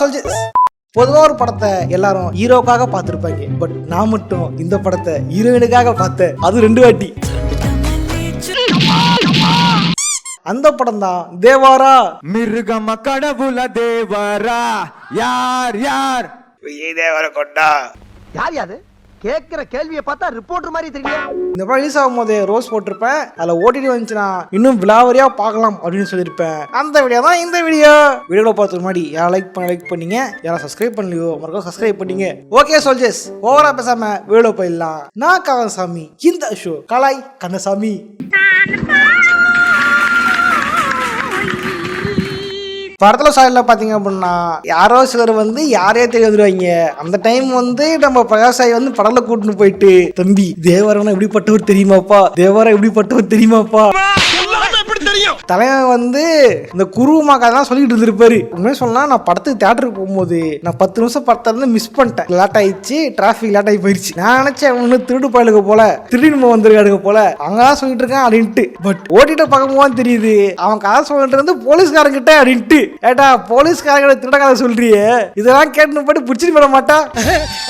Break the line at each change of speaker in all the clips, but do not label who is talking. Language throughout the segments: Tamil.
சொல்ஜர்ஸ். பொதுவாக ஒரு படத்தை எல்லாரும் ஹீரோக்காக பார்த்துருப்பாங்க. பட் நான் மட்டும் இந்த படத்தை ஹீரோயினுக்காக பார்த்தேன். அது 2 வாட்டி. அந்த படம் தான் தேவாரா.
மிருகம கடவுள தேவாரா. யார் யார்?
விஜய் தேவர கொண்டா.
யார் யாது கேக்குற கேள்வியை பார்த்தா ரிப்போர்ட்டர் மாதிரி தெரியல.
இந்த படம் ரிலீஸ் ஆகும் போது ரோஸ் போட்டிருப்பேன். அதில் ஓடிடி வந்துச்சுன்னா இன்னும் விலாவரியா பார்க்கலாம் அப்படின்னு சொல்லியிருப்பேன். அந்த வீடியோ தான் இந்த வீடியோ. வீடியோவை பார்த்து முன்னாடி யாரும் லைக் பண்ணீங்க, யாரும் சப்ஸ்கிரைப் பண்ணலையோ மறக்காம சப்ஸ்கிரைப் பண்ணீங்க. ஓகே சோல்ஜர்ஸ், ஓவரா பேசாம வீடியோ போயிடலாம். நான் கந்தசாமி, இந்த ஷோ கலாய் கந்தசாமி. படத்துல சாயல்ல பாத்தீங்க அப்படின்னா யாரோ சிலர் வந்து யாரே தெரிய வந்துருவாங்க. அந்த டைம் வந்து நம்ம பிரகாஷாய் வந்து படல கூட்டின்னு போயிட்டு, தம்பி தேவரனா எப்படிப்பட்டவர் தெரியுமாப்பா, தேவரா எப்படிப்பட்டவர் தெரியுமாப்பா. தலைவன் வந்து இந்த குருவமா கதை சொல்லிட்டு இருந்திருப்பாரு. உண்மையை சொன்னா நான் படத்துக்கு தியேட்டருக்கு போகும்போது நான் 10 நிமிஷம் படத்தை வந்து மிஸ் பண்ணிட்டேன். லேட் ஆயிடுச்சு, டிராபிக் லேட் ஆகி போயிடுச்சு. நான் நினைச்சேன் ஒண்ணு திருடு பயலுக்கு போல, திருடின்னு வந்திருக்காடுங்க போல, அங்கதான் சொல்லிட்டு இருக்கான் அப்படின்ட்டு. பட் ஓட்டிட்டு பார்க்கும்போது தெரியுது அவன் கதை சொல்லிட்டு இருந்து போலீஸ்காரங்கிட்ட அப்படின்ட்டு. ஏட்டா போலீஸ்காரங்க திருட கதை சொல்றியே, இதெல்லாம் கேட்டு போட்டு பிடிச்சிட்டு போட மாட்டா.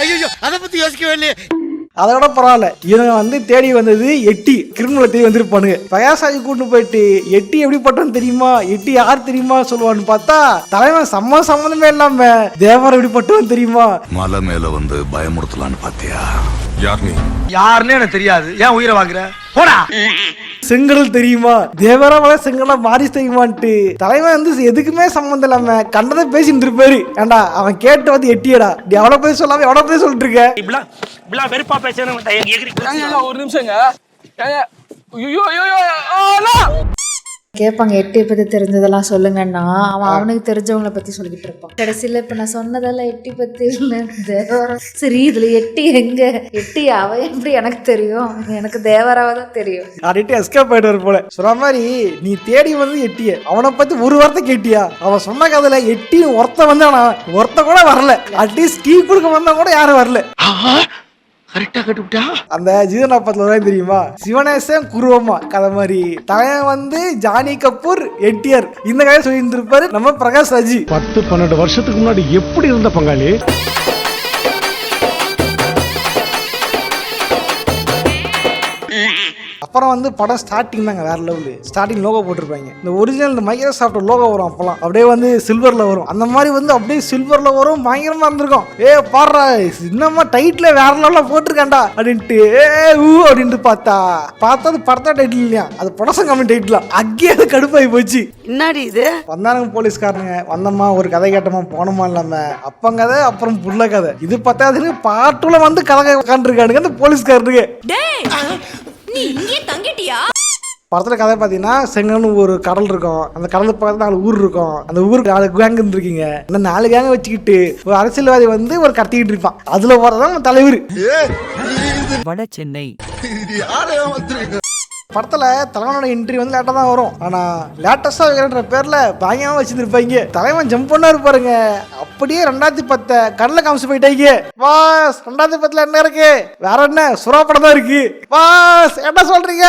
ஐயோ அதை பத்தி யோசிக்கவே இல்லையே.
அதோட பரவாயில்ல, இவங்க வந்து தேடி வந்தது எட்டி கிரிமினல் தேடி வந்திருப்பானுங்க. பிரகாஷாஜி கூட்டு போயிட்டு எட்டி எப்படி பட்டோன்னு தெரியுமா, எட்டி யார் தெரியுமா சொல்லுவான்னு பார்த்தா தலைவன் சம்மந்தமே இல்லாம தேவரம் எப்படி பட்டோன்னு தெரியுமா.
மலை மேல வந்து பயமுறுத்தலான்னு பாத்தியா? யார் நீ?
யாருன்னு எனக்கு தெரியாது, ஏன் உயிரை வாங்குற போடா.
செங்கடல் தெரியுமா, தேவராமல செங்கடா மாறி தெரியுமான்ட்டு தலைவன் வந்து எதுக்குமே சம்மந்தம் இல்லாம கண்டதை பேசிட்டு இருப்பாரு. ஏண்டா அவன் கேட்டு வந்து எட்டியடா, நீ எவ்வளவு பேர் சொல்லாம எவ்வளவு பேர் சொல்லிட்டு இருக்க.
இப்படிலாம் வெறுப்பா பேசுறேன்.
ஒரு நிமிஷங்க
கேட்பாங்க எட்டியை பற்றி தெரிஞ்சதெல்லாம் சொல்லுங்கன்னா அவன் அவனுக்கு தெரிஞ்சவங்கள பற்றி சொல்லிக்கிட்டு இருப்பான். கடைசியில் இப்போ நான் சொன்னதெல்லாம் எட்டி பற்றி இல்லை, தேவரா. சரி இதில் எட்டி எங்கே, எட்டி அவன் எப்படி எனக்கு தெரியும், எனக்கு தேவராவை தான் தெரியும்
அப்படின்ட்டு எஸ்கேப் ஆயிட்டு போல. சொன்ன மாதிரி நீ தேடி வந்து எட்டிய அவனை பத்தி ஒரு வார்த்தை கேட்டியா? அவன் சொன்ன கதையில எட்டியும் ஒருத்த வந்து ஒருத்த கூட வரல. அட்லீஸ்ட் டீ கொடுக்க வந்தா கூட யாரும் வரல. அந்த ஜீவனாபத்துல தெரியுமா, சிவனேசன் குருவமா கதை மாதிரி தலைவன் வந்து ஜானி கபூர் என்டிஆர் இந்த கதையை சொல்லி இருந்திருப்பாரு நம்ம பிரகாஷ் ராஜ்.
10-12 வருஷத்துக்கு முன்னாடி எப்படி இருந்த பங்காளி.
அப்புறம் வந்து படம் ஸ்டார்டிங் தாங்க வேற லெவலு. ஸ்டார்டிங் லோகோ போட்டிருப்பாங்க. இந்த ஒரிஜினல் இந்த மைக்ரோசாஃப்ட் லோகோ வரும், அப்பெல்லாம் அப்படியே வந்து சில்வர்ல வரும். அந்த மாதிரி வந்து அப்படியே சில்வர்ல வரும், பயங்கரமா இருந்திருக்கும். பாடுறா இன்னமா டைட்டில் வேற லெவல்ல போட்டிருக்காண்டா அப்படின்ட்டு அப்படின்ட்டு பார்த்தா அது படத்தா டைட்டில் இல்லையா, அது ப்ரொடக்ஷன் கம்பெனி டைட்டில். அங்கே அது கடுப்பாகி போச்சு.
என்னடி இது
வந்தானுங்க போலீஸ்காரனுங்க, வந்தோமா ஒரு கதை கேட்டோமா போனோமா இல்லாம அப்பம் கதை அப்புறம் புள்ள கதை. இது பார்த்தாதுன்னு பாட்டுல வந்து கதை உட்காந்துருக்கானுங்க இந்த போலீஸ்காரனுங்க. படத்துல கதை பாத்தீங்கன்னா செங்கன்னு ஒரு கடல் இருக்கும், அந்த கடலுக்கு பக்கத்துல 4 ஊர் இருக்கும். அந்த ஊருக்கு 4 கேங் இருந்திருக்கீங்க. அந்த 4 கேங்க வச்சுக்கிட்டு ஒரு அரசியல்வாதி வந்து ஒரு கடத்திக்கிட்டு இருப்பான். அதுல போறதான் தலைவர்.
வட சென்னை
படத்துல தலைவனோட என்ட்ரி வந்து லேட்டா தான் வரும். ஆனா லேட்டஸ்டா வைக்கிற பேர்ல பயங்கரமா வச்சிருப்பாங்க. தலைவன் ஜம்ப் பண்ணா இருப்பாருங்க. அப்படியே 2010 கடல காமிச்சு போயிட்டாங்க. பாஸ் 2010 என்ன இருக்கு, வேற என்ன சுறா படம் தான் இருக்கு. பாஸ் என்ன சொல்றீங்க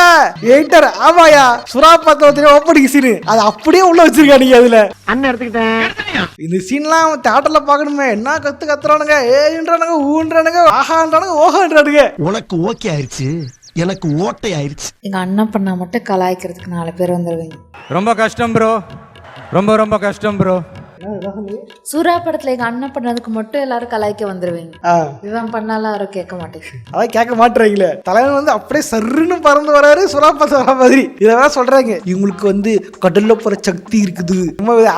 எயிட்டர்? ஆமாயா சுறா படத்துல ஓப்பனிங் சீன் அது அப்படியே உள்ள வச்சிருக்கானுங்க. அதுல
அண்ணன் எடுத்துக்கிட்டேன்.
இந்த சீன்லாம் தியேட்டர்ல பாக்கணுமே. என்ன கத்துறானுங்க, ஏன்றானுங்க, ஊன்றானுங்க, ஆஹான்றானுங்க, ஓஹான்றானுங்க.
உனக்கு ஓகே ஆயிடுச்சு, எனக்கு ஓட்டை ஆயிடுச்சு.
எங்கள் அண்ணன் பண்ணா மட்டும் கலாய்க்கிறதுக்கு 4 பேர் வந்துடுவீங்க.
ரொம்ப கஷ்டம் ப்ரோ, ரொம்ப ரொம்ப கஷ்டம் ப்ரோ.
சூரா படத்துல எங்க அண்ணன் பண்ணதுக்கு மட்டும் எல்லாரும் கலாய்க்க வந்துருவீங்க. இவன் பண்ணாலும் யாரும் கேட்க மாட்டேங்க.
அதான் கேட்க மாட்டேறீங்களே. தலைவன் வந்து அப்படியே சர்ன்னு பறந்து வராரு, சுறா பார்த்து வர மாதிரி. இதெல்லாம் சொல்றாங்க இவங்களுக்கு வந்து கடல்ல போற சக்தி இருக்குது.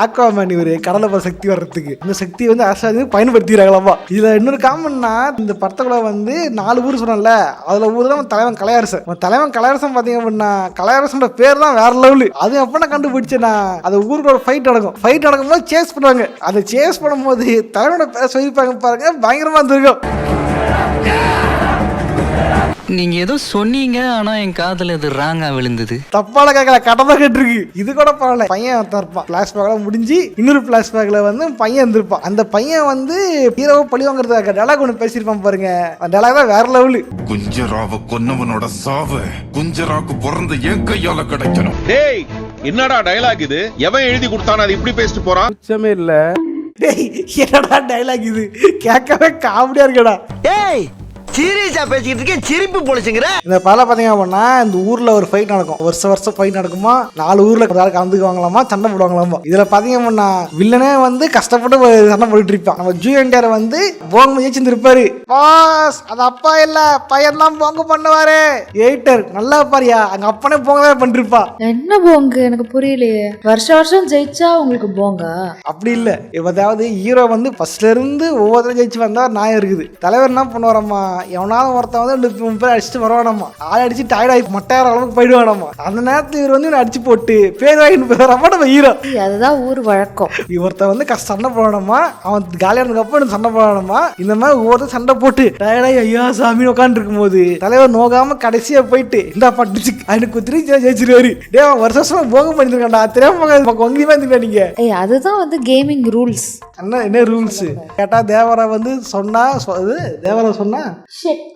ஆக்வாமேன் இவரு கடல்ல போற சக்தி வர்றதுக்கு இந்த சக்தியை வந்து அரசாங்க பயன்படுத்திக்கிறாங்களாமா. இதுல இன்னொரு காமன்னா இந்த படத்துக்குள்ள வந்து 4 ஊர் சொன்னல, அதுல ஊர் தான் தலைவன் கலையரசன். தலைவன் கலையரசன் பாத்தீங்க அப்படின்னா கலையரசன் பேர் தான் வேற லெவலு. அது எப்ப கண்டுபிடிச்சேன்னா அந்த ஊருக்கு ஒரு ஃபைட் நடக்கும். ஃபைட் நடக்கும்போது சேஸ் பண்ணுவாங்க. அதை சேஸ் பண்ணும்போது தலைவனோட பேரை சொல்லிப்பாங்க பாருங்க, பயங்கரமா இருந்திருக்கும்.
நீங்க ஏதோ சொன்னீங்க, ஆனா என் காதுல இது ராங்கா விழுந்தது.
தப்பால கேட்கல, கடமை கேட்டிருக்கு. இது கூட பரவாயில்ல. பையன் ஒருத்தன் இருப்பான், பிளாஷ்பேக்ல முடிஞ்சு இன்னொரு பிளாஷ்பேக்ல வந்து பையன் இருந்திருப்பான். அந்த பையன் வந்து ஹீரோவை பழி வாங்குறதுக்காக டயலாக் ஒன்று பேசியிருப்பான் பாருங்க. அந்த டயலாக் தான் வேற லெவலு.
குஞ்சராவ கொன்னவனோட சாவு குஞ்சராக்கு பிறந்த என் கையால கிடைக்கணும்.
டேய் என்னடா டயலாக் இது? எவன் எழுதி கொடுத்தானே அது இப்படி பேசிட்டு போறான்?
இல்ல
டேய் என்னடா டைலாக் இது, கேட்கவே காமெடியா இருக்கடா.
ஏய் சீரியஸா பேசிக்கிட்டு இருக்கேன், சிரிப்பு பொழிச்சுங்கிற.
இந்த பல பாத்தீங்க அப்படின்னா இந்த ஊர்ல ஒரு ஃபைட் நடக்கும், வருஷம் ஃபைட் நடக்குமா, 4 ஊர்ல கலந்துக்குவாங்களாமா, சண்டை போடுவாங்களாமா. இதுல பாத்தீங்க அப்படின்னா வில்லனே வந்து கஷ்டப்பட்டு சண்டை போட்டுட்டு இருப்பான். நம்ம ஜூஎன்டிஆர் வந்து போங்க ஜெயிச்சிருப்பாரு. பாஸ் அது அப்பா இல்ல பையன் தான் போங்க பண்ணுவாரு. எயிட்டர் நல்லா பாரியா, அங்க அப்பனே போங்க தான் பண்ணிருப்பா.
என்ன போங்க எனக்கு புரியலையே. வருஷம் ஜெயிச்சா உங்களுக்கு போங்க? அப்படி
இல்ல, அதாவது ஹீரோ வந்து ஃபர்ஸ்ட்ல இருந்து ஒவ்வொருத்தரும் ஜெயிச்சு வந்தா நியாயம் இருக்குது. தலைவர் என்ன பண்ணுவாரம்மா, எவனாலும் ஒருத்தன் வந்து 2 பேர் அடிச்சுட்டு வருவானம்மா, ஆள் அடிச்சு டயர்ட் ஆகி மட்டையார அளவுக்கு போயிடுவானம்மா. அந்த நேரத்தில் இவர் வந்து அடிச்சு போட்டு பேர் வாங்கிட்டு போயிடறாமா நம்ம ஹீரோ.
அதுதான் ஊர் வழக்கம்.
ஒருத்தன் வந்து சண்டை போடணுமா, அவன் காலியானதுக்கு அப்புறம் சண்டை போடணுமா, இந்த மாதிரி ஒவ்வொருத்தர் சண்டை போட்டு டயர்டாகி ஐயா சாமி உட்காந்து இருக்கும் போது தலைவர் நோகாம கடைசியா போயிட்டு இந்த பட்டுச்சு அவனுக்கு குத்திரி ஜெயிச்சிருவாரு. டே அவன் வருஷம் போக பண்ணிருக்காண்டா, தெரியாம வங்கியமா இருந்துக்கா நீங்க.
அதுதான் வந்து கேமிங் ரூல்ஸ்.
என்ன ரூல்ஸ் கேட்டா தேவரா வந்து சொன்னா தேவரா சொன்னா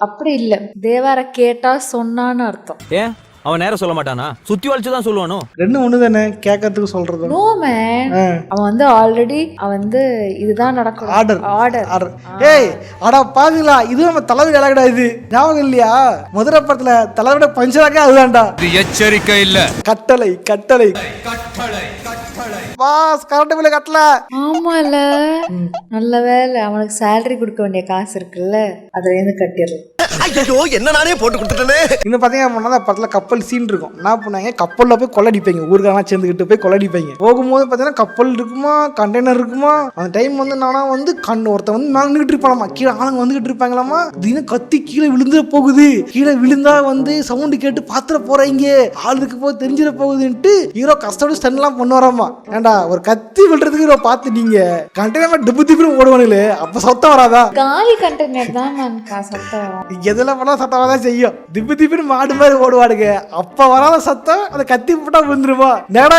அப்படி இல்ல, தேவார கேட்டா சொன்னான்னு அர்த்தம்.
ஏன் அவன் நேரம் சொல்ல மாட்டானா, சுத்தி வளைச்சுதான் சொல்லுவானோ?
2 ஒண்ணு தானே, கேட்கறதுக்கு சொல்றது.
நோ மேன், அவன் வந்து ஆல்ரெடி அவன் வந்து இதுதான் நடக்கும். ஆர்டர்.
ஏய் அடா பாத்தீங்களா, இது நம்ம தலைவர் இலகடா. இது ஞாபகம் இல்லையா, மதுரை படத்துல தலைவரோட பஞ்சராக்கே அதுதான்டா.
இது எச்சரிக்கை இல்ல,
கட்டளை பாஸ் கரெக்ட் பில்ல கட்டல.
ஆமால, நல்ல வேலை அவனுக்கு சேலரி கொடுக்க வேண்டிய காசு இருக்குல்ல, அதுல இருந்து கட்டிடுறோம்.
ஐயோ என்ன நானே போட்டு கொடுத்துட்டேனே.
இன்னும் பாத்தீங்க அப்படின்னா படத்துல கப்பல் சீன் இருக்கும். என்ன பண்ணாங்க, கப்பல்ல போய் கொள்ளடிப்பாங்க, ஊருக்காரலாம் சேர்ந்துக்கிட்டு போய் கொள்ளடிப்பாங்க. போகும்போது பாத்தீங்கன்னா கப்பல் இருக்குமா கண்டெய்னர் இருக்குமா, அந்த டைம் வந்து நானா வந்து ஒருத்த வந்து மேல நின்றுட்டு இருப்பாங்களாமா, கீழே ஆளுங்க வந்துகிட்டு இருப்பாங்களாமா. தினம் கத்தி கீழே விழுந்து போகுது, கீழே விழுந்தா வந்து சவுண்டு கேட்டு பாத்திர போறீங்க, ஆள் இருக்கு போது தெரிஞ்சிட போகுதுன்ட்டு ஹீரோ கஷ்டப்பட்டு ஸ்டன் எல்லாம் பண்ணுவாராமா. ஏன்டா ஒரு கத்தி விழுறதுக்கு ஹீரோ பார்த்து நீங்க கண்டெய்னர் டிப்பு ஓடுவானுங்களே, அப்ப சத்தம் வராதா?
காலி கண்டெய்னர் தான் சத்தம் வரும்.
எதுல பண்ணா சத்தம் தான் செய்யும், திப்பு மாடு மாதிரி ஓடுவாடுங்க. அப்ப வராத சத்தம் அந்த கத்தி போட்டா விழுந்துருமா. நேடா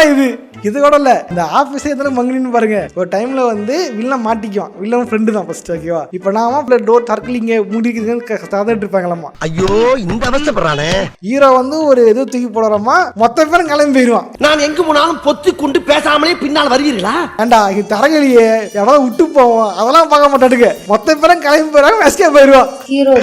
இது கூட இல்ல, இந்த ஆபீஸே எத்தனை மங்கினு பாருங்க. ஒரு டைம்ல வந்து வில்லன் மாட்டிக்குவான், வில்லன் ஃப்ரெண்டு தான் ஃபர்ஸ்ட், ஓகேவா. இப்ப நாம டோர் தற்கொலைங்க மூடிக்குதுன்னு தந்துட்டு இருப்பாங்களாமா.
ஐயோ இந்த அவஸ்தைப்படுறானே.
ஹீரோ வந்து ஒரு எது தூக்கி போடுறாமா, மொத்த பேரும் கிளம்பி போயிடுவான்.
நான் எங்க போனாலும் பொத்தி கொண்டு பேசாமலே பின்னால் வருவீர்களா?
ஏண்டா இது தரகலியே எவ்வளவு விட்டு போவோம், அதெல்லாம் பார்க்க மாட்டானுங்க, மொத்த பேரும் கிளம்பி போயிடுவாங்க, எஸ்கே போயிடுவான்.
ஹீரோ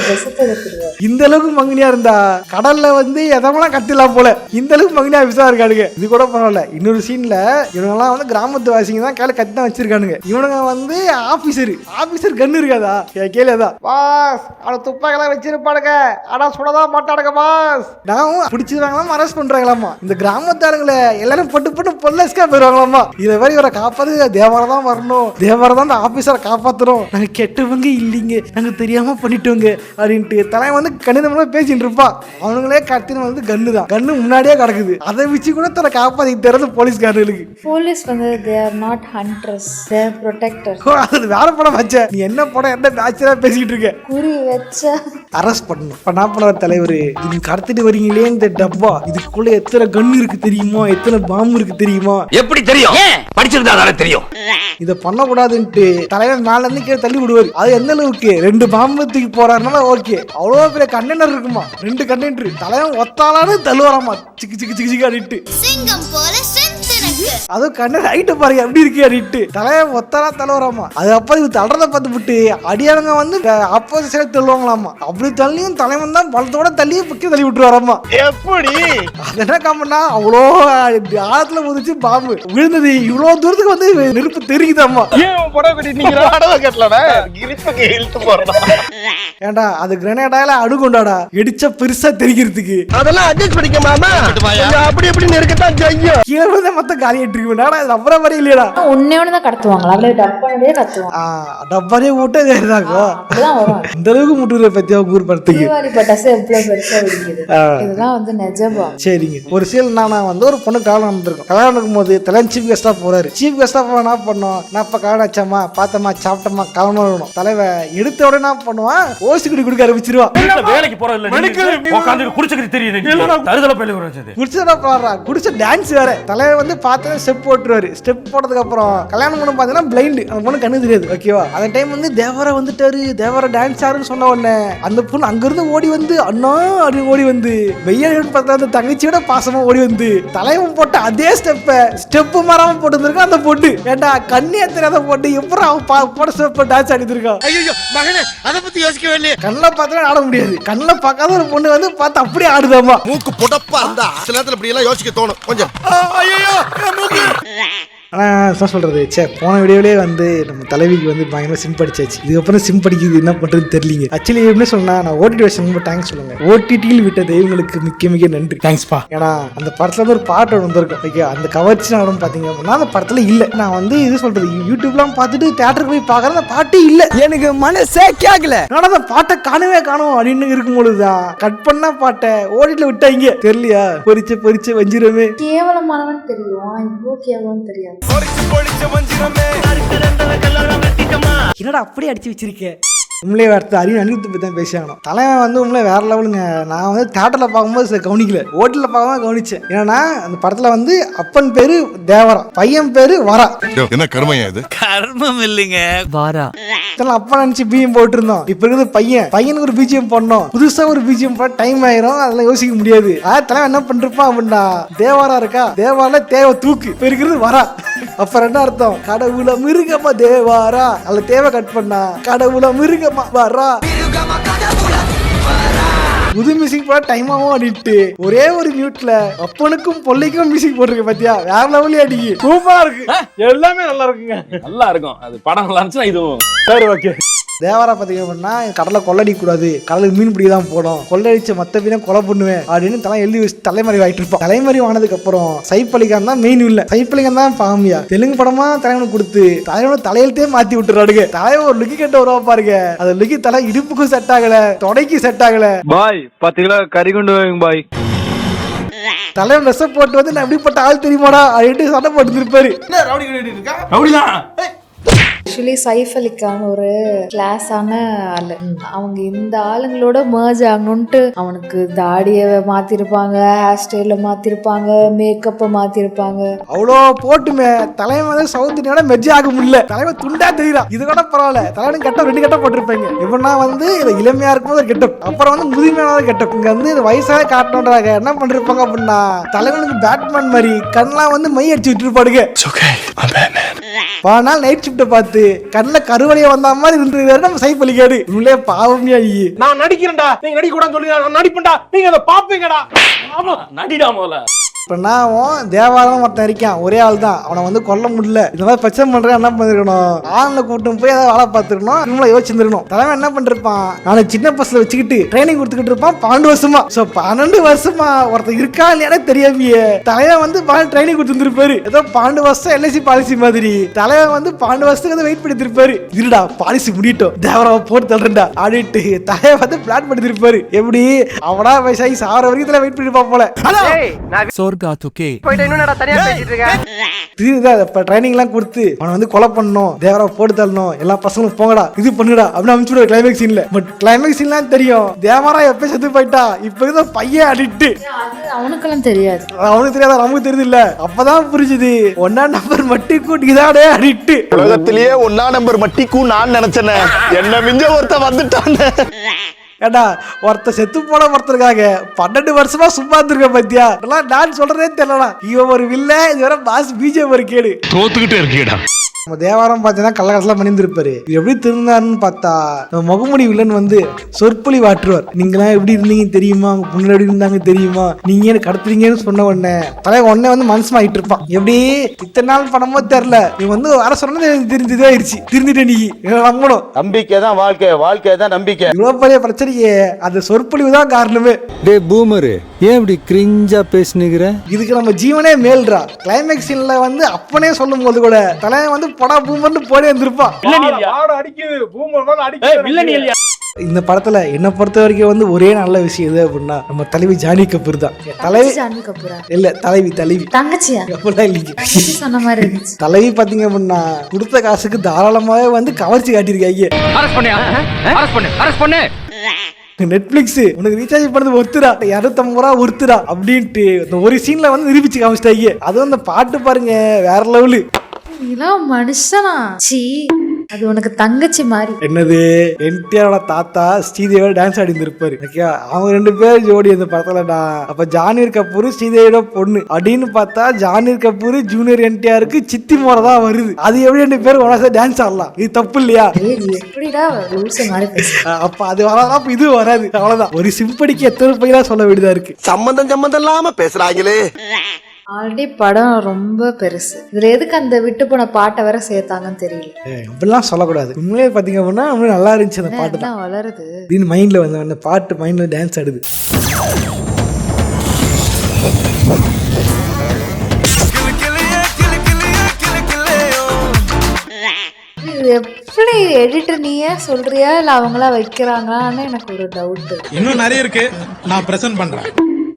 இந்த அளவுக்கு மங்கினியா இருந்தா கடல்ல வந்து எதெல்லாம் கத்திலாம் போல, இந்த அளவுக்கு மங்கினியா விசா இருக்கானுங்க. இது கூட பரவாயில்ல. இன்னொரு சீன்ல இவங்கெல்லாம் வந்து கிராமத்து வாசிங்க தான் கையில கத்தி தான் வச்சிருக்கானுங்க. இவனுங்க வந்து ஆபீசர் கன்னு இருக்காதா கேளதா, பாஸ் அவனை துப்பாக்கெல்லாம் வச்சிருப்பானுங்க, ஆனா சுடதான் மாட்டானுங்க பாஸ். நான் பிடிச்சிருவாங்களாம், அரெஸ்ட் பண்றாங்களாமா. இந்த கிராமத்தாருங்களை எல்லாரும் பட்டு பொல்லஸ்கா போயிருவாங்களாமா. இதை மாதிரி இவரை காப்பாத்து தேவரை தான் வரணும், தேவரை தான் அந்த ஆபீசரை காப்பாத்துறோம், நாங்க கெட்டவங்க இல்லைங்க, நாங்க தெரியாம பண்ணிட்டோங்க அப்படின்ட்டு தலைவன் வந்து கணிதமா பேசிட்டு இருப்பான். அவனுங்களே கத்தின வந்து கன்னு தான், கன்னு முன்னாடியே கிடக்குது, அதை வச்சு கூட தன்னை காப்பாத்தி தரது போலீஸ்காரர்களுக்கு.
போலீஸ் வந்து they are not hunters, they are protectors.
அது வேற படம் வச்ச, நீ என்ன படம் என்ன பேச்சரா பேசிட்டு இருக்க.
குறி வச்சா
அரெஸ்ட் பண்ணணும். இப்ப நான் பண்ண தலைவர், இது கடத்திட்டு வரீங்களே இந்த டப்பா, இதுக்குள்ள எத்தனை கன் இருக்கு தெரியுமா, எத்தனை பாம்பு இருக்கு தெரியுமா?
எப்படி தெரியும்? படிச்சிருந்தா தெரியும்.
இதை பண்ணக்கூடாதுன்ட்டு தலைவர் மேல இருந்து கீழே தள்ளி விடுவாரு. அது எந்த அளவுக்கு 2 பாம்பு தூக்கி போறாருன்னா ஓகே, அவ்வளவு பெரிய கண்டெய்னர் இருக்குமா, 2 கண்டெய்னர் தலைவன் ஒத்தாலான்னு தள்ளுவாராமா, சிக்கு அடிட்டு அதுவும் கண்ணன் ஹைட்டு பாருங்க எப்படி இருக்கு அடிட்டு தலைவன் ஒத்தாலா தள்ளுவாராமா. அது அப்ப இது தள்ளுறத பார்த்து விட்டு அடியானங்க வந்து அப்போது சைடு தள்ளுவாங்களாமா. அப்படி தள்ளியும் தலைவன் தான் பலத்தோட தள்ளியும் புக்கி தள்ளி விட்டுருவாராமா. எப்படி அது என்ன காமன்னா, அவ்வளோ ஆழத்துல முதிச்சு பாம்பு விழுந்தது, இவ்வளவு தூரத்துக்கு வந்து நெருப்பு தெரியுதாமா. ஏண்டா அது கிரனேடால அடுகொண்டாடா, வெடிச்சா பெருசா தெரிகிறதுக்கு.
அதெல்லாம் அட்ஜஸ்ட் பண்ணிக்க மாமா, அப்படி எப்படி நெருக்கத்தான் செய்யும்.
கீழே வந்து மொத்த காலியாட்டு இருக்கு. அப்புறம் மாதிரி இல்லையடா,
ஒன்னே ஒண்ணுதான் கடத்துவாங்களா, அப்படியே டப்பானே கத்துவாங்க.
டப்பானே மூட்டை இருந்தாக்கோ இந்த அளவுக்கு முட்டுற பத்தியா ஊர் படத்துக்கு
பட்டாசு எவ்வளவு பெருசா வெடிக்குது. இதெல்லாம் வந்து நிஜமா.
சரிங்க, ஒரு சீல் நானா வந்து ஒரு பொண்ணு கல்யாணம் நடந்திருக்கும். கல்யாணம் நடக்கும்போது தலைவன் சீஃப் கெஸ்டா போறாரு. சீஃப் கெஸ்டா போனா என்ன பண்ணோம், நான் இப்ப கல்யாணம் வச்சோமா பார்த்தோமா சாப்பிட்டோமா கிளம்பணும். தலைவன் எடுத்த உடனே என்ன பண்ணுவான், ஓசி குடி குடிக்க ஆரம்பிச்சிருவான்.
வேலைக்கு போறதில்ல, குடிச்சா டான்ஸ் வேற. தலைவன் வந்து பார்த்தா
ஸ்டெப் போட்டுருவாரு. ஸ்டெப் போட்டதுக்கு அப்புறம் கல்யாணம் பண்ண பாத்தீங்கன்னா பிளைண்ட், அந்த பொண்ணு கண்ணு தெரியாது. ஓகேவா, அந்த டைம் வந்து தேவரா வந்துட்டாரு, தேவரா டான்ஸ் ஆடுன்னு சொன்ன உடனே அந்த பொண்ணு அங்கிருந்து ஓடி வந்து அண்ணா அப்படின்னு ஓடி வந்து வெய்யான்னு பார்த்தா அந்த தங்கச்சியோட பாசமா ஓடி வந்து தலைவன் போட்ட அதே ஸ்டெப்பு மாறாம போட்டு வந்திருக்கான் அந்த பொண்ணு. ஏண்டா கண்ணியா தெரியாத போட்டு எப்படி அவன் போட ஸ்டெப் டான்ஸ் ஆடிட்டு இருக்கான்.
அதை பத்தி யோசிக்கவே இல்லையே.
கண்ணில் பார்த்தா ஆட முடியாது, கண்ணில் பார்க்காத ஒரு பொண்ணு வந்து பார்த்து அப்படியே ஆடுதாமா.
மூக்கு புடப்பா இருந்தா சில நேரத்துல இப்படி எல்லாம் யோசிக்க தோணும் கொஞ்சம்.
ஆனால் என்ன சொல்கிறது, போன வீடியோவிலே வந்து நம்ம தலைவிக்கு வந்து பயங்கரமாக சிம் படிச்சாச்சு. இதுக்கப்புறம் சிம் படிக்கிறது என்ன பண்ணுறதுன்னு தெரியலிங்க. ஆக்சுவலி எப்படி சொன்னால் நான் ஓடிடி வருஷன் ரொம்ப தேங்க்ஸ் சொல்லுங்க. ஓடிடியில் விட்ட தெய்வங்களுக்கு மிக்க நன்றி, தேங்க்ஸ்ப்பா. ஏன்னா அந்த படத்தில் வந்து ஒரு பாட்டு வந்திருக்கும். ஓகே, அந்த கவர்ச்சி நாடும் பார்த்தீங்க அப்படின்னா அந்த படத்தில் இல்லை. நான் வந்து இது சொல்கிறது யூடியூப்லாம் பார்த்துட்டு தேட்டருக்கு போய் பார்க்குற அந்த பாட்டு இல்லை,
எனக்கு மனசே கேட்கல.
ஆனால் அந்த பாட்டை காணும் அப்படின்னு இருக்கும்பொழுதுதான் கட் பண்ணா பாட்டை ஓடிடியில் விட்டாங்க. தெரியலையா, பொறிச்ச வஞ்சிரமே
கேவலமானவன் தெரியும், ஆனா இவ்வளோ கேவலம் தெரியாது.
என்னடா அப்படியே அடிச்சு வச்சிருக்கேன். உண்மையிலே வார்த்தை அனிருத்தை பற்றி தான் பேசியாகணும். தலைவன் வந்து உண்மையிலே வேற லெவலுங்க. நான் வந்து தேட்டரில் பார்க்கும்போது கவனிக்கல, ஓட்டில் பார்க்கும்போது கவனிச்சேன். ஏன்னா அந்த படத்தில் வந்து அப்பன் பேரு தேவரா, பையன் பேரு வரா.
என்ன கர்மையா இது?
கர்மம் இல்லைங்க, வாரா.
அப்பா நினைச்சு பிஜிஎம் போட்டுருந்தோம். இப்ப இருக்குது பையனுக்கு ஒரு பிஜிஎம் போடணும், புதுசா ஒரு பிஜிஎம் போட டைம் ஆயிரும், அதெல்லாம் யோசிக்க முடியாது. தலைவன் என்ன பண்ணிருப்பான் அப்படின்னா, தேவாரா இருக்கா, தேவாரா தேவை தூக்கு, இப்ப இருக்கிறது வரா. அப்ப என்ன அர்த்தம், கடவுள மிருகமா தேவாரா, அதுல தேவை கட் பண்ணா கடவுள மிருகமா வரா. புது மியூசிக் போட டைம் ஆகும் அப்படின்ட்டு ஒரே ஒரு மியூட்ல அப்பனுக்கும் பொல்லைக்கும் மியூசிக் போட்டிருக்க பாத்தியா, வேற லெவலே அடிக்கு, சூப்பரா இருக்கு. எல்லாமே நல்லா இருக்குங்க,
நல்லா இருக்கும். அது படம் நல்லா இருந்துச்சுன்னா இதுவும்
சரி ஓகே. தேவாரா பார்த்தீங்க அப்படின்னா கடலை கொள்ளடிக்க கூடாது, கடலுக்கு மீன் பிடி தான் போடும், கொள்ளடிச்ச மற்ற மீனை கொலை பண்ணுவேன் அப்படின்னு தலை எழுதி வச்சு தலைமறை ஆகிட்டு இருப்பான். தலைமறை ஆனதுக்கு அப்புறம் சைஃப் அலிகான் தான் மெயின் இல்லை, சைஃப் அலிகான் தான் பாமியா தெலுங்கு படமா தலைவனுக்கு கொடுத்து தலைவனோட தலையெழுத்தே மாத்தி விட்டுறாடுங்க. தலைவன் ஒரு லுக்கி கட்ட வருவா பாருங்க, அது லுக்கி தலை இடுப்புக்கும் செட் ஆகல, தொடைக்கு செட் ஆகல.
பாய் 10 கிலோ கறி கொண்டு வாங்க பாய்.
தலைவன் ட்ரெஸ் போட்டு வந்து நான் எப்படிப்பட்ட ஆள் தெரியுமாடா அப்படின்ட்டு சண்டை போட்டு இருப்பாரு.
ஆக்சுவலி சைஃப் அலிகான் ஒரு கிளாஸான ஆளு. அவங்க இந்த ஆளுங்களோட மர்ஜ் ஆகணும்ட்டு அவனுக்கு தாடியை மாத்திருப்பாங்க, ஹேர் ஸ்டைல மாத்திருப்பாங்க, மேக்கப்பை மாத்திருப்பாங்க.
அவ்வளோ போட்டுமே தலைவன் சவுத் இந்தியாவோட மெர்ஜ் ஆக முடியல. தலைவன் துண்டா தெரியுறான், இது கூட பரவாயில்ல. தலைவனுக்கு கெட்ட 2 கெட்ட போட்டிருப்பாங்க. எப்படின்னா வந்து இது இளமையா இருக்கும்போது ஒரு கெட்டப், அப்புறம் வந்து முதுமையான கெட்டப். இங்க வந்து இது வயசாக காட்டணுன்றாங்க. என்ன பண்ணிருப்பாங்க அப்படின்னா தலைவனுக்கு பேட்மேன் மாதிரி கண்ணெல்லாம் வந்து மை அடிச்சு விட்டுருப்பாடுங்க. நாள் நைட் ஷிப்ட பார்த்து கண்ணில் கருவறைய வந்த மாதிரி இருந்தது நம்ம சைஃப் அலிகான். உள்ளே பாவமே ஆகி
நான் நடிக்கிறேன்டா, நீங்க நடிக்க கூடாதுன்னு சொல்லி நான் நடிப்பேன்டா, நீங்க அதை பாப்பீங்கடா. ஆமா
நடிடா முதல்ல.
இப்போ நான் தேவாரம் ஒருத்தன் இருக்கான், ஒரே ஆள் தான், அவனை வந்து கொல்ல முடியல. இந்த மாதிரி பிரச்சனை பண்றேன், என்ன பண்ணிருக்கணும், ஆன்ல கூட்டும் போய் ஏதாவது வேலை பார்த்துருக்கணும், இவங்கள யோசிச்சிருக்கணும். தலைவன் என்ன பண்ணிருப்பான், நான் சின்ன பஸ்ல வச்சுக்கிட்டு ட்ரைனிங் கொடுத்துக்கிட்டு இருப்பான் 12 வருஷமா. ஸோ 12 வருஷமா ஒருத்தன் இருக்கா இல்லையானே தெரியாமையே தலைவன் வந்து ட்ரைனிங் கொடுத்துருப்பாரு. ஏதோ 12 வருஷம் எல்ஐசி பாலிசி மாதிரி தலைவன் வந்து 12 வருஷத்துக்கு வந்து வெயிட் பண்ணிருப்பாரு. இருடா பாலிசி முடிட்டோம், தேவராவை போட்டு தள்ளுறா ஆடிட்டு தலைவன் வந்து பிளான் பண்ணிருப்பாரு. எப்படி அவனா வயசாகி சாவர வரைக்கும் வெயிட் பண்ணிருப்பான் போல. ட்ரைனிங்லாம் கொடுத்து அவனை வந்து கொலை பண்ணணும், தேவரா போட்டு தள்ளணும், எல்லா பசங்களும் போங்கடா இது பண்ணுடா அப்படின்னு அனுப்பிச்சு கிளைமேக்ஸ் சீன்ல. பட் கிளைமேக்ஸ் சீன்லாம் தெரியும், தேவரா எப்ப செத்து போயிட்டா, இப்ப இருந்த பையன் அடிட்டு
அவனுக்கெல்லாம் தெரியாது,
அவனுக்கு தெரியாத நமக்கு தெரியுது இல்ல. அப்பதான் புரிஞ்சுது 1ஆம் நம்பர் மட்டி கூட்டிக்குதாடே அடிட்டு.
உலகத்திலேயே 1ஆம் நம்பர் மட்டிக்கும் நான் நினைச்சேன், என்ன மிஞ்ச ஒருத்த வந்துட்டான்.
ஏடா ஒருத்த செத்து போன ஒருத்தருக்காக 12 வருஷமா சும்மா இருந்திருக்க பத்தியா, நான் சொல்றதே தெரியலடா. இவன் ஒரு வில்ல, இதுவரை பாஸ் பிஜேபி ஒரு கேடு
தோத்துக்கிட்டே இருக்கீடா.
நம்ம தேவாரம் பார்த்தீங்கன்னா கள்ளக்கடலாம் பண்ணியிருந்திருப்பாரு. எப்படி திருந்தாருன்னு பார்த்தா நம்ம முகமுடி வில்லன் வந்து சொற்பொழி வாட்டுருவார். நீங்களாம் எப்படி இருந்தீங்க தெரியுமா, உங்க பொண்ணு எப்படி இருந்தாங்க தெரியுமா, நீங்க ஏன் கடத்துறீங்கன்னு சொன்ன உடனே தலைவன் உடனே வந்து மனசுமாயிட்டு இருப்பான். எப்படி இத்தனை நாள் பணமோ தெரியல, நீ வந்து வர சொன்னது தெரிஞ்சுதே ஆயிடுச்சு, திருந்துட்ட நீ நம்பணும்.
நம்பிக்கை தான் வாழ்க்கை, வாழ்க்கை தான் நம்பிக்கை.
இவ்வளவு பெரிய பிரச்சனையே அந்த சொற்பொழிவு தான் காரணமே.
டே பூமரு, ஏன் இப்படி கிரிஞ்சா பேசினுக்கிற?
இதுக்கு நம்ம ஜீவனே மேல்றா. கிளைமேக்ஸ் சீன்ல வந்து அப்பனே சொல்லும் போது கூட தலைவன் வந்து படா பூமர்னு போடே இருந்திருப்பான். இந்த படத்துல என்ன பொறுத்த வரைக்கும் வந்து ஒரே நல்ல விஷயம் எது அப்படின்னா நம்ம தலைவி ஜானி கபூர் தான். தலைவி இல்ல தலைவி
தங்கச்சியா சொன்ன மாதிரி இருந்துச்சு.
தலைவி பாத்தீங்க அப்படின்னா கொடுத்த காசுக்கு தாராளமாவே வந்து கவர்ச்சி காட்டியிருக்காங்க. நெட்ஃபிளிக்ஸ் உனக்கு ரீசார்ஜ் பண்ணது ஒருத்தரா 250 ரூபா ஒருத்தரா அப்படின்ட்டு இந்த ஒரு சீன்ல வந்து நிரூபிச்சு காமிச்சிட்டாங்க. அதுவும் அந்த பாட்டு பாருங்க வேற லெவலு.
இதெல்லாம் மனுஷனா? சீ, அது உனக்கு தங்கச்சி மாதிரி.
என்னது, என்டிஆரோட தாத்தா ஸ்ரீதேவியோட டான்ஸ் ஆடி இருந்திருப்பாரு. அவங்க 2 பேர் ஜோடி அந்த படத்துலடா. அப்ப ஜான்வீர் கபூர் ஸ்ரீதேவியோட பொண்ணு அப்படின்னு பார்த்தா ஜான்வீர் கபூர் ஜூனியர் என்டிஆருக்கு சித்தி முறை தான் வருது. அது எப்படி 2 பேரும் ஒன்றா டான்ஸ் ஆடலாம்? இது தப்பு இல்லையா?
எப்படிடா லூசு மாதிரி பேசு.
அப்ப அது வராதா, அப்ப இது வராது. அவ்வளவுதான். ஒரு சிம்படிக்கு எத்தனை பையனா சொல்ல வேண்டியதா இருக்கு.
சம்பந்தம் இல்லாம பேசுறாங்களே.
ஆல்ரெடி படம் ரொம்ப பெருசு. இதுல எதுக்கு அந்த விட்டு போன பாட்டை வேற சேர்த்தாங்கன்னு தெரியல.
இப்படிலாம் சொல்லக்கூடாது. உண்மையிலே பாத்தீங்க அப்படின்னா நல்லா இருந்துச்சு அந்த பாட்டு தான்.
வளருது
மைண்ட்ல வந்து அந்த பாட்டு மைண்ட்ல டான்ஸ் ஆடுது.
இது எப்படி எடிட்டர் நீயே சொல்றியா இல்ல அவங்களா வைக்கிறாங்களான்னு எனக்கு ஒரு டவுட்.
இன்னும் நிறைய இருக்கு, நான் பிரசன்ட் பண்றேன்.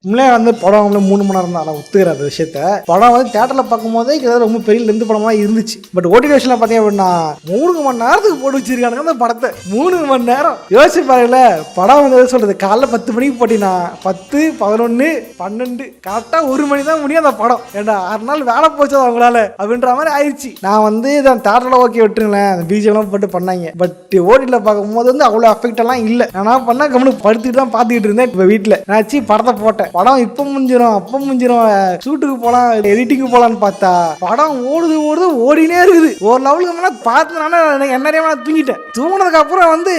உண்மையிலே வந்து படம் வந்து 3 மணி நேரம் தான். நான் ஒத்துக்கிறேன் அந்த விஷயத்த. படம் வந்து தேட்டரில் பார்க்கும்போதே கிட்டத்தட்ட ரொம்ப பெரிய லெந்து படமாக இருந்துச்சு. பட் ஓடிடிஷனில் பார்த்தீங்க அப்படின்னா 3 மணி நேரத்துக்கு போட்டு வச்சிருக்கானுங்க அந்த படத்தை. 3 மணி நேரம் யோசிச்சு பாருங்கள. படம் வந்து எது சொல்றது, காலைல 10 மணிக்கு போட்டினா 10, 11, 12 கரெக்டாக 1 மணி தான் முடியும் அந்த படம். ஏண்டா 6 நாள் வேலை போச்சு அவங்களால அப்படின்ற மாதிரி ஆயிடுச்சு. நான் வந்து இதான் தேட்டரில் ஓகே விட்டுருங்களேன், அந்த பிஜிஎம்லாம் போட்டு பண்ணாங்க. பட் ஓடிடியில் பார்க்கும்போது வந்து அவ்வளோ அஃபெக்ட் எல்லாம் இல்லை. நான் பண்ணா கம்முனு படுத்துட்டு தான் பார்த்துக்கிட்டு இருந்தேன். இப்போ வீட்டில் நான் படத்தை போட்டேன். படம் இப்ப முடிஞ்சிடும் அப்ப முடிஞ்சிடும், ஷூட்டுக்கு போலாம் எடிட்டிங்கு போலான்னு பார்த்தா படம் ஓடுது ஓடினே இருக்குது. ஒரு லெவலுக்கு பார்த்தனால என்ன தூங்கிட்டேன். தூங்கினதுக்கு அப்புறம் வந்து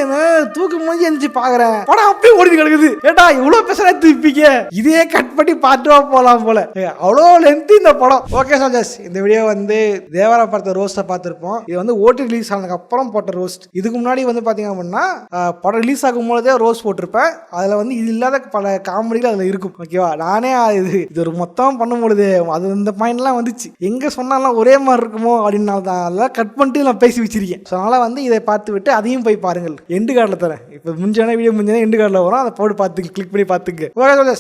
தூக்கு முடிஞ்சு எழுந்துச்சு பாக்குறேன், படம் அப்படியே ஓடி கிடக்குது. ஏட்டா இவ்வளவு பேச தூப்பிக்க, இதே கட் பண்ணி பார்த்துவா போலாம் போல. அவ்வளோ லென்த் இந்த படம். ஓகே சோல்ஜர்ஸ், இந்த வீடியோ வந்து தேவரா படத்தை ரோஸ்ட்டை பார்த்துருப்போம். இது வந்து ஓடி ரிலீஸ் ஆனதுக்கு அப்புறம் போட்ட ரோஸ்ட். இதுக்கு முன்னாடி வந்து பாத்தீங்க அப்படின்னா படம் ரிலீஸ் ஆகும் போதே ரோஸ்ட் போட்டிருப்பேன். அதுல வந்து இது இல்லாத பல காமெடிகள் அதுல இருக்கும். ஓகேவா, நானே இது ஒரு மொத்தம் பண்ணும் பொழுது அது இந்த பாயிண்ட்லாம் வந்துச்சு. எங்க சொன்னாலும் ஒரே மாதிரி இருக்குமோ அப்படின்னால தான் அதெல்லாம் கட் பண்ணிட்டு நான் பேசி வச்சிருக்கேன். ஸோ அதனால வந்து இதை பார்த்து விட்டு அதையும் போய் பாருங்கள். எண்டு கார்டில் தரேன். இப்போ முஞ்சான வீடியோ முஞ்சான எண்டு கார்டில் வரும், அதை போட்டு பார்த்துங்க, கிளிக் பண்ணி பார்த்துங்க. ஓகே,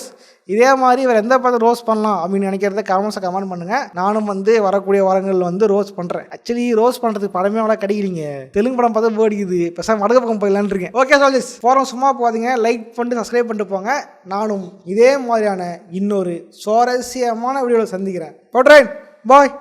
இதே மாதிரி வேறு எந்த படத்தை ரோஸ் பண்ணலாம் அப்படின்னு நினைக்கிறத கமெண்ட் பண்ணுங்க. நானும் வந்து வரக்கூடிய வாரங்கள் வந்து ரோஸ் பண்ணுறேன். ஆக்சுவலி ரோஸ் பண்ணுறதுக்கு படமே அவ்வளோ கிடைக்கிறீங்க. தெலுங்கு படம் பார்த்தா போடிக்குது, பெருசாக வடக்கு பக்கம் போயிடலான்னு இருக்கேன். ஓகே சோல்ஜர்ஸ், போகிறோம் சும்மா போகாதீங்க, லைக் பண்ணிட்டு சப்ஸ்கிரைப் பண்ணிட்டு போங்க. நானும் இதே மாதிரியான இன்னொரு சுவாரஸ்யமான வீடியோவில் சந்திக்கிறேன். போட்றேன், பாய்.